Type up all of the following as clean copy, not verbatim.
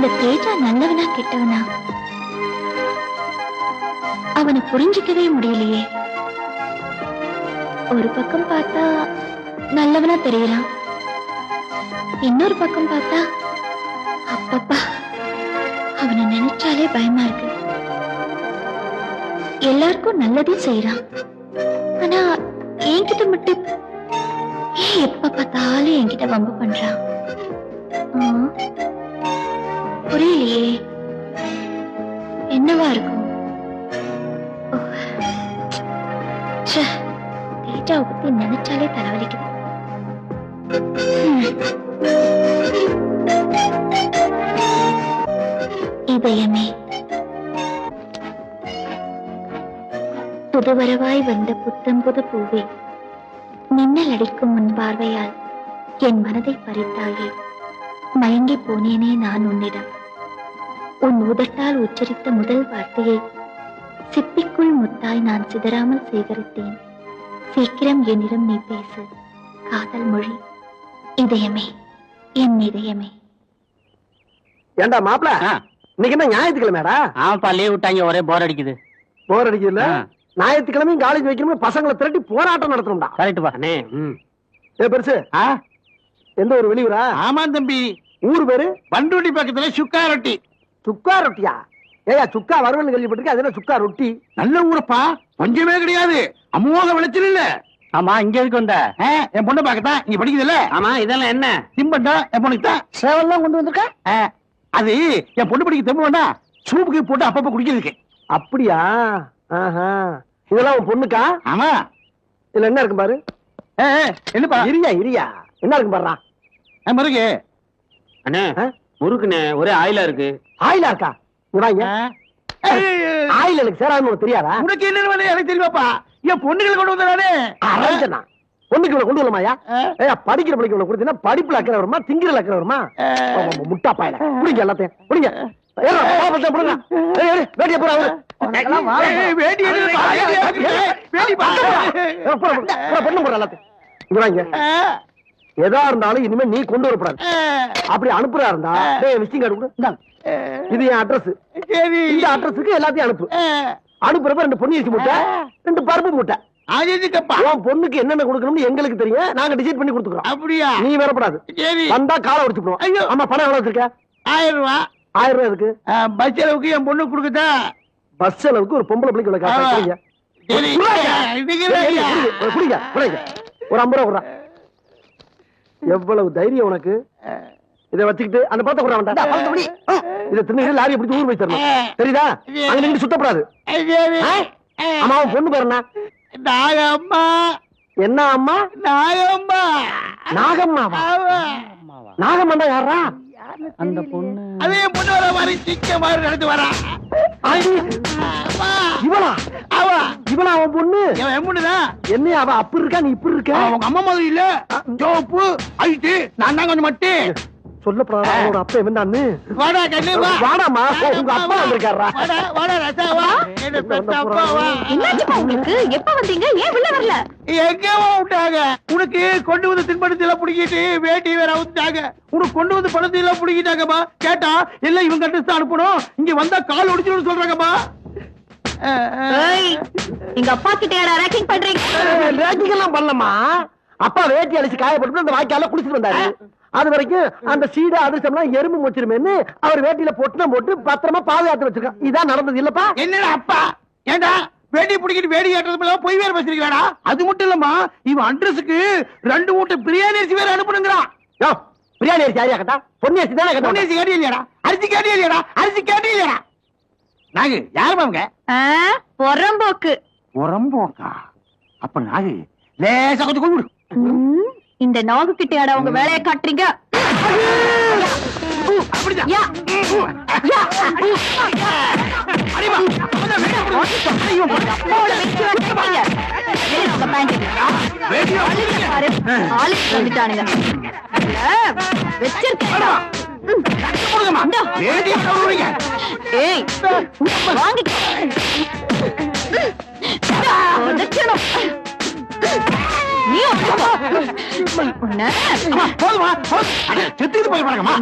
இந்த தேஜா நல்லவனா கெட்டவனா அவனை புரிஞ்சிக்கவே முடியலையே. ஒரு பக்கம் பார்த்தா நல்லவனா தெரியறான், இன்னொரு பக்கம் பார்த்தா அப்பப்பா அவனை நினைச்சாலே பயமா இருக்கு. எல்லாருக்கும் நல்லதே செய்யறான், ஆனா என்கிட்ட மட்டும் ஏன் எப்ப பார்த்தாலும் என்கிட்ட வம்பு பண்றான்? புரியலையே, என்னவா இருக்கும்? தேஜாவை பத்தி நினைச்சாலே தலைவலிக்குது. இதயமே, புதுவரவாய் வந்த புத்தம்புது பூவே, மின்னல் அடிக்கும் முன் பார்வையால் என் மனதை பறித்தாயே. மயங்கி போனேனே நான் உன்னிடம். உன் உதட்டால் உச்சரித்த முதல் வார்த்தையை சிப்பிக்குள் முத்தாய் நான் சிதறாமல் சேகரித்தேன். சீக்கிரம் என்னிடம் நீ பேசு காதல் மொழி. இதயமே, என் இதயமே. ஏண்டா மாப்பிள, இன்னைக்கு என்ன ஞாயிற்றுக்கிழமைடா? ஆமாப்பா, லீவ் விட்டாங்க, ஒரே போர் அடிக்குது. போர் அடிக்குதுல்ல? ஞாயிற்றுக்கிழமையும் காலேஜ் வைக்கணும், பசங்களை திரட்டி போராட்டம் நடத்தணும்டா. கரெக்டுப்பா. ஏ பெருசு, எந்த ஒரு வெளியூரா? ஆமா தம்பி, ஊர் பேரு பண்ருட்டி பக்கத்துல சுக்கா ரொட்டி. சுக்கா ரொட்டியா? ஏயா சுக்கா வறுவல் கேள்விப்பட்டிருக்க, அது என்ன சுக்கா ரொட்டி? நல்ல ஊரப்பா, பஞ்சமே கிடையாது, அமோக விளைச்சல் இல்ல. ஆமா, இங்க எதுக்கு வந்த? என் பொண்ணு பாக்கத்தான், இங்க படிக்குது இல்ல? ஆமா. இதெல்லாம் என்ன திம்பண்டா? என் பொண்ணுக்கு தான் சேவல்லாம் கொண்டு வந்திருக்க. அது என் பொண்ணு படிக்க தெம்பு வேண்டா, சூப்புக்கு போட்டு அப்பப்ப குடிக்கிறதுக்கு. அப்படியா? இதெல்லாம் உன் பொண்ணுக்கா? ஆமா. இதுல என்ன இருக்கு பாரு. என்னப்பா? இரியா இரியா, என்ன இருக்கு பாருடா. முருகு அண்ணே, முறுக்குண்ணே, ஒரே ஆயிலா இருக்கு. ஆயிலா இருக்கா? ஆயில் எனக்கு சேராதுன்னு தெரியாதா? உனக்கு என்ன வேலை எனக்கு தெரியுமாப்பா? என் பொண்ணுகளை கொண்டு வந்தானே. அரஞ்சனா பொண்ணுக்கு கொண்டு வரலாமாயா? படிக்கிற பிள்ளைக்கு கொடுத்தீங்கன்னா படிப்புல அக்கறை வருமா, திங்கிற அக்கறை வருமா? முட்டா பாயில புடிங்க, எல்லாத்தையும் புடிங்க. வேட்டிய போற பொண்ணு போற எல்லாத்தையும். எதா இருந்தாலும் இனிமே நீ கொண்டு வரப்படாது. அப்படி அனுப்புறா இருந்தா விசிட்டிங் கார்டு கொடு. இது என் அட்ரஸ். இந்த அட்ரஸுக்கு எல்லாத்தையும் அனுப்பு. அனுப்புறப்ப 2 பொன்னி மூட்டை, 2 பருப்பு மூட்டை. பொண்ணுக்கு என்னென்ன கொடுக்கணும்னு எங்களுக்கு தெரியும், நாங்க டிசைட் பண்ணி கொடுத்துக்கிறோம். அப்படியா? நீ வரப்படாது. வந்தா காலை உடைச்சுடுவோம். ஆமா. பணம் எவ்வளவு வச்சிருக்க? 1000 ரூபாய். 1000 ரூபாய் இருக்கு. பஸ் செலவுக்கு என் பொண்ணு கொடுக்குதா? பஸ் செலவுக்கு ஒரு பொம்பளை பிள்ளைக்கு ஒரு 50 ரூபா. எவ்வளவு தைரியம் உனக்கு? இதை வச்சுக்கிட்டு அந்த பழத்தை கூட வேண்டாம். இதை தின்னு லாரியை பிடிச்சி ஊர் போய் தரணும், தெரியுதா? அங்க நின்று சுத்தப்படாது. ஆமா, அவன் பொண்ணு பேர் என்ன? நாகம்மா. என்ன அம்மா? நாகம்மா. நாகம்மாவா? நாகம்மாண்டா யாரா? அந்த பொண்ணு. அதே பொண்ணு வர மாதிரி சிக்க மாதிரி நடந்து வரா. இவளா? இவளா அவன் பொண்ணு? என் பொண்ணுதான். என்ன அவ அப்படி இருக்கா, நீ இப்படி இருக்க? அவங்க அம்மா மாதிரி இல்ல, சோப்பு ஐட்டு. நான் தான் கொஞ்சம் மட்டு சொல்லப்படாத. அவனோட அப்பா என்னன்னு? வாடா கண்ணு வா. வாடாமா, உங்க அப்பா வந்திருக்காரா? வாடா ரசா வா. என்ன பெத்த அப்பா வா. என்னாச்சுப்பா உங்களுக்கு? எப்ப வந்தீங்க? ஏன் உள்ள வரல? எங்க விட்டாங்க? உனக்கு கொண்டு வந்து தின்படத்தை எல்லாம் பிடிக்கிட்டு வேட்டி வேற அவுத்தாங்க. உனக்கு கொண்டு வந்து பணத்தை எல்லாம் பிடிக்கிட்டாங்கம்மா. கேட்டா எல்லாம் இவங்க அட்ரஸ் அனுப்பணும், இங்க வந்தா கால் ஒடிச்சிடும் சொல்றாங்கம்மா. எங்க அப்பா கிட்ட ரேக்கிங் பண்றீங்க? ரேக்கிங் எல்லாம் பண்ணலமா. அப்பா வேட்டி அழிச்சு காயப்பட்டு அந்த வாய்க்கால குளிச்சுட்டு வந்தாரு. அது வரைக்கும் அந்த சீடா அதிர்ஷ்டம் எறும்பு வச்சிருமேன்னு அவர் வேட்டியில பொட்டனம் போட்டு பத்திரமா பாதுகாத்து வச்சிருக்கான். இதான் நடந்தது இல்லப்பா? என்னடா அப்பா? ஏண்டா வேட்டி பிடிக்கிட்டு வேடி காட்டுறது போய் வேற பேசிருக்கா? அது மட்டும் இல்லம்மா, இவன் அட்ரஸுக்கு 2 மூட்டை பிரியாணி அரிசி வேற அனுப்பணுங்கிறான். பிரியாணி அரிசி யாரையா கேட்டா? பொன்னி அரிசி தானே கேட்டா? பொன்னி அரிசி கேட்டே இல்லையாடா? அரிசி கேட்டே இல்லையாடா? அரிசி கேட்டே இல்லையாடா? நாகு யாரு பாருங்க? பொறம்போக்கு. பொறம்போக்கா? அப்ப நாகு லேசா கொஞ்சம் கொண்டு. இந்த நாகு கிட்ட உங்க வேலையை காட்டுறீங்க.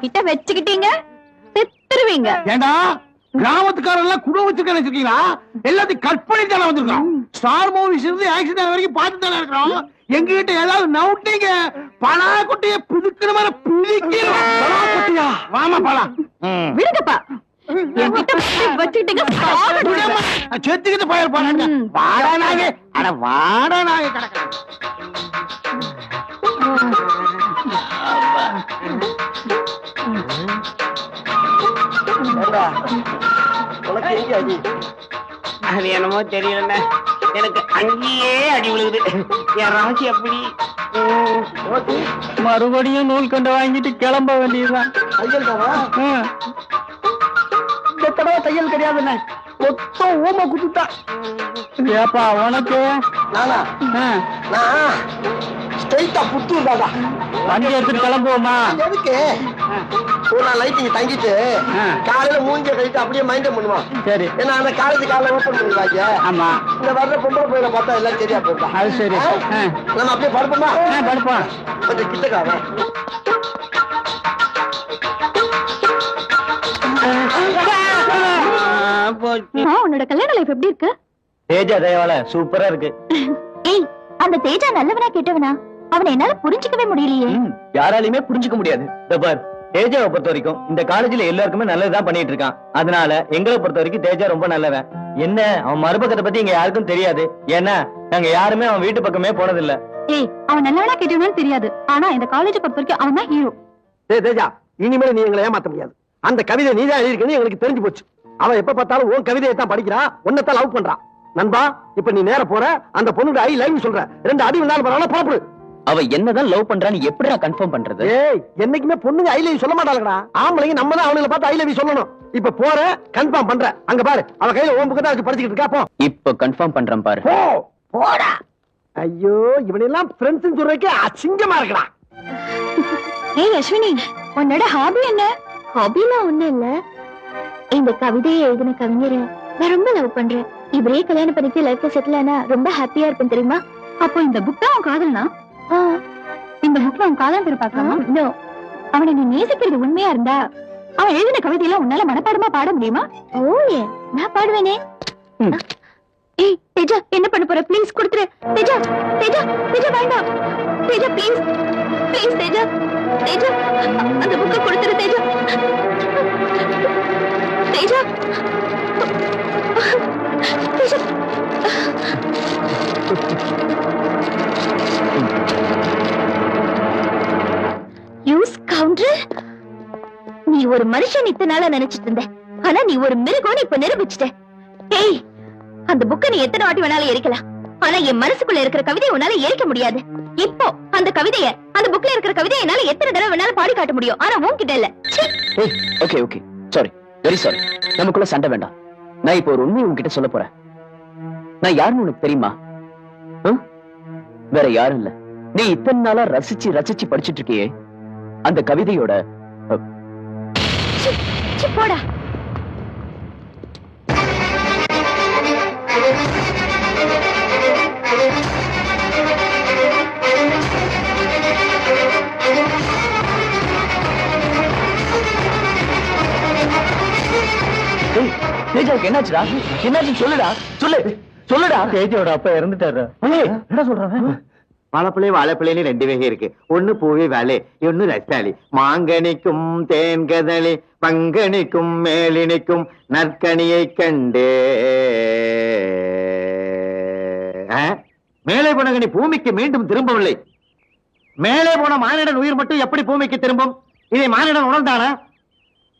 கிட்ட வச்சுக்கிட்டீங்க, செத்துருவீங்க. ஏண்டா கிராமத்துக்காரெல்லாம் குடும்பம் வச்சிருக்கேன்னு வச்சிருக்கீங்களா? எல்லாத்தையும் கற்பனை தானே வந்திருக்கோம். ஸ்டார் மூவிஸ் இருந்து ஆக்சிடென்ட் வரைக்கும் பார்த்து தானே இருக்கிறோம். எங்க கிட்ட ஏதாவது நவுட்டீங்க பலா குட்டிய புதுக்கிற மாதிரி பிடிக்கிறோம். வாமா பலா விடுங்கப்பா. என்கிட்ட வச்சுட்டீங்க. செத்துக்கிட்டு போயிருப்பாங்க. வாடா நாங்க, அட வாடா நாங்க கிடக்கிறோம். உனக்கு எங்க அடி? அது என்னமோ தெரியல, எனக்கு அங்கேயே அடி விழுகுது. என் ராசி அப்படி. மறுபடியும் நூல் கண்டு வாங்கிட்டு கிளம்ப வேண்டியதுதான். தையல் தானா? இந்த தடவை தையல் கிடையாதுண்ணே, மொத்தம் ஊமை குத்துட்டா. ஏப்பா உனக்கு? நானா? நான் ஸ்ட்ரைட்டா புத்தூர் தாடா. வண்டி எடுத்துட்டு கிளம்புவோமா? எதுக்கு? ஒரு நாள் நைட் இங்க தங்கிட்டு காலையில மூஞ்சிய கழிட்டு அப்படியே மைண்டம் பண்ணுவான். சரி. ஏன்னா அந்த காலேஜ் காலையில ஓப்பன் பண்ணிடுவாங்க. ஆமா. இந்த வர்ற பொம்பளை போயில பார்த்தா எல்லாம் சரியா போயிட்டா. அது சரி. நம்ம அப்படியே படுப்போமா? படுப்போம். கொஞ்சம் கிட்டக்காக. உன்னோட கல்யாண லைஃப் எப்படி இருக்கு? தேஜா தயவால சூப்பரா இருக்கு. ஏய், அந்த தேஜா நல்லவனா கெட்டவனா? அவனை என்னால புரிஞ்சுக்கவே முடியலையே. யாராலையுமே புரிஞ்சுக்க முடியாது. பார், தேஜாவை பொறுத்த வரைக்கும் இந்த காலேஜ்ல எல்லாருக்குமே நல்லதுதான் பண்ணிட்டு இருக்கான். அதனால எங்களை பொறுத்த வரைக்கும் தேஜா ரொம்ப நல்லவன். என்ன அவன் மறுபக்கத்தை பத்தி இங்க யாருக்கும் தெரியாது. ஏன்னா நாங்க யாருமே அவன் வீட்டு பக்கமே போனதில்ல. ஏய், அவன் நல்லவனா கெட்டவனான்னு தெரியாது. ஆனா இந்த காலேஜ் பொறுத்த வரைக்கும் அவன் தான் ஹீரோ. தேஜா, இனிமேல் நீ எங்களை ஏமாத்த முடியாது. அந்த கவிதை நீதான் எழுதிருக்கேன்னு எங்களுக்கு தெரிஞ்சு போச்சு. அவன் எப்ப பார்த்தாலும் உன் கவிதையை தான் படிக்கிறா, உன்னைத்தான் லவ் பண்றான். நண்பா, இப்ப நீ நேர போற அந்த பொண்ணுக்கு ஐ லவ் யூ சொல்ற. 2 அடி விழுந்தாலும் பரவாயில்ல, புறப்படு. அவ என்னதான் லவ் பண்றான்னு எப்படி நான் கன்ஃபார்ம் பண்றது? ஏய், என்னைக்குமே பொண்ணுங்க ஐ லவ் யூ சொல்ல மாட்டாங்கடா. ஆம்பளைங்க நம்ம தான் அவங்கள பார்த்து ஐ லவ் யூ சொல்லணும். இப்ப போற கன்ஃபார்ம் பண்ற. அங்க பாரு, அவ கையில ஓம் புக்கு தான் வச்சு படிச்சிட்டு இருக்கா. போ. இப்ப கன்ஃபார்ம் பண்றேன் பாரு. போ, போடா. ஐயோ, இவனெல்லாம் ஃப்ரெண்ட்ஸ் சொல்றதுக்கு அசிங்கமா இருக்கடா. ஏய் அஸ்வினி, உன்னோட ஹாபி என்ன? ஹாபினா ஒண்ணும் இல்ல. இந்த கவிதையை எழுதின கவிஞரை நான் ரொம்ப லவ் பண்றேன். இவரே கல்யாணம் பண்ணிட்டு லைஃப்ல செட்டில் ஆனா ரொம்ப ஹாப்பியா இருப்பேன் தெரியுமா? அப்போ இந்த புக் தான் உன் காதல்னா? இந்த புக்ல உன் காதல் பேர் பார்க்கலாமா? நோ. அவனை நீ நேசிக்கிறது உண்மையா இருந்தா அவன் எழுதின கவிதையெல்லாம் உன்னால மனப்பாடமா பாட முடியுமா? ஓ, நான் பாடுவேனே. ஏய் தேஜா, என்ன பண்ண போற? ப்ளீஸ் கொடுத்துரு. தேஜா, தேஜா, தேஜா வேண்டாம். தேஜா ப்ளீஸ், ப்ளீஸ் தேஜா, தேஜா அந்த புக்கை கொடுத்துரு தேஜா. தேஜா, தேஜா. யூஸ் கவுண்டர், நீ ஒரு மனுஷன் இத்தனை நாளா நினைச்சிட்டு இருந்த. ஆனா நீ ஒரு மிருகம் இப்ப நிரூபிச்சிட்ட. ஏய், அந்த புக்கை நீ எத்தனை வாட்டி வேணாலும் எரிக்கலாம். ஆனா என் மனசுக்குள்ள இருக்கிற கவிதையை உன்னால எரிக்க முடியாது. இப்போ அந்த கவிதைய, அந்த புக்ல இருக்கிற கவிதையை என்னால எத்தனை தடவை வேணாலும் பாடி காட்ட முடியும். ஆனா உன்கிட்ட இல்ல. Okay okay, sorry, very sorry. நமக்குள்ள சண்டை வேண்டாம். நான் இப்போ ஒரு உண்மையை உன்கிட்ட சொல்ல போறேன். நான் யாருன்னு உனக்கு தெரியுமா? வேற யாரும் இல்ல, நீ இத்தனை நாளா ரசிச்சு ரசிச்சு படிச்சுட்டு இருக்கியே அந்த கவிதையோட. போடா. தேஜாவுக்கு என்னாச்சுடா? என்னாச்சு சொல்லுடா, சொல்லு சொல்லுடா. தேஜாவோட அப்பா இறந்துட்டாரு. என்ன சொல்றாங்க? வாழைப்பிள்ளை வாழைப்பிள்ளைன்னு 2 வகை இருக்கு. ஒண்ணு பூவி வாழை, ஒண்ணு ரஸ்தாளி. மாங்கனிக்கும் தேன்கதளி, பங்கனிக்கும் மேலினிக்கும் நற்கனியை கண்டே. மேலே போன கனி பூமிக்கு மீண்டும் திரும்பவில்லை. மேலே போன மானிடன் உயிர் மட்டும் எப்படி பூமிக்கு திரும்பும்? இதை மானிடன் உணர்ந்தானா?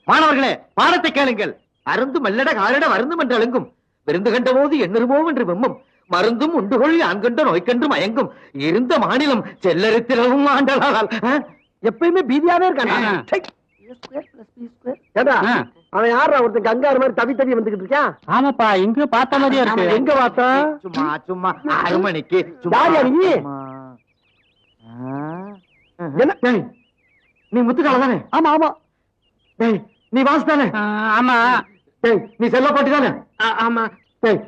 மாணவர்களே, பாடத்தை கேளுங்கள். அருந்து மல்லட காலிட வருந்தும் என்று அழுங்கும். விருந்து கண்ட போது எண்ணுருவோம் என்று வெம்மும். மருந்தும் உண்டுகொள் ஆண்கண்ட நோய்கன்று மயங்கும். இருந்த மாநிலம் செல்லரித்திரவும் ஆண்டலால். எப்பயுமே பீதியாவே இருக்காங்க. அவன் யாரா ஒருத்தன் கங்காரு மாதிரி தவி தவி வந்துகிட்டு இருக்கான்? ஆமாப்பா, இங்க பார்த்த மாதிரியா இருக்கு. எங்க பார்த்தா? சும்மா சும்மா 6 மணிக்கு நீ என்ன? நீ முத்துக்கால தானே? ஆமா ஆமா. நீ வாசு தானே? ஆமா. நீ செல்ல பாட்டி தானே? ஆமா.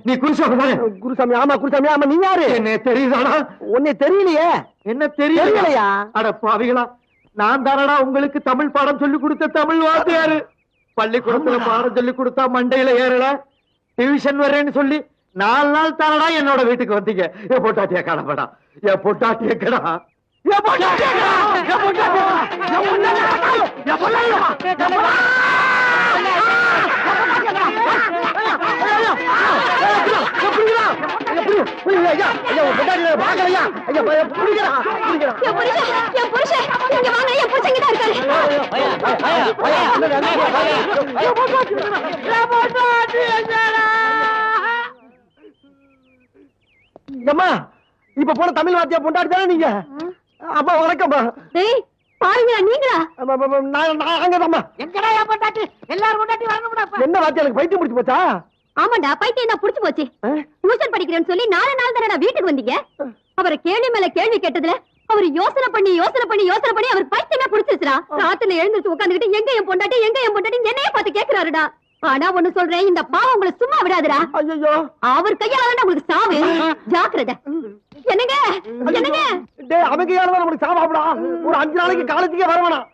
நீ குருசாமி தானே? குருசாமி. ஆமா குருசாமி. ஆமா, நீ யாரு? என்ன தெரியுதாடா? உன்னை தெரியலையே. என்ன தெரியலையா? அட பாவிகளா, நான் தானடா உங்களுக்கு தமிழ் பாடம் சொல்லி கொடுத்த தமிழ் வாத்தியாரு. பள்ளிக்கூடத்துல பாடம் சொல்லி கொடுத்தா மண்டையில ஏறல, டியூஷன் வர்றேன்னு சொல்லி 4 நாள் தானடா என்னோட வீட்டுக்கு வந்தீங்க. என் பொட்டாட்டிய கடப்படா, என் பொட்டாட்டிய கடா, என் பொட்டாட்டிய கடா, என் பொட்டாட்டிய கடா, என் பொட்டாட்டிய கடா, என் பொட்டாட்டிய கடா. இப்ப போன தமிழ் வாத்தியா பொண்டாடி தானே நீங்க? அப்பா வணக்கம்மா. பாருங்க நீங்களா? நாங்கதாம்மா. எங்கடா என் பொண்டாட்டி? எல்லாரும் பொண்டாட்டி வரணும்டா. என்ன வாத்தியா எனக்கு பைத்தியம் பிடிச்சு போச்சா? ஆமாண்டா, பைத்தியம் தான் புடிச்சு போச்சு. டியூஷன் படிக்கிறேன்னு சொல்லி 4 நாள் தானடா வீட்டுக்கு வந்தீங்க. அவரை கேள்வி மேல கேள்வி கேட்டதுல அவர் யோசனை பண்ணி அவர் பைத்தியமே புடிச்சிருச்சுடா. ராத்திரில எழுந்திருச்சு உட்காந்துக்கிட்டு எங்க என் பொண்டாட்டி என்னையே பார்த்து கேக்குறாருடா. ஆனா ஒண்ணு சொல்றேன், இந்த பாவம் உங்களை சும்மா விடாதுடா. ஐயோ, அவர் கையால உங்களுக்கு சாவு. ஜாக்கிரதை. என்னங்க டேய் அவங்க யாரதான் நம்மளுக்கு சாவாப்டா. ஒரு 5 நாளைக்கு காலேஜுக்கே வரவேணாம்.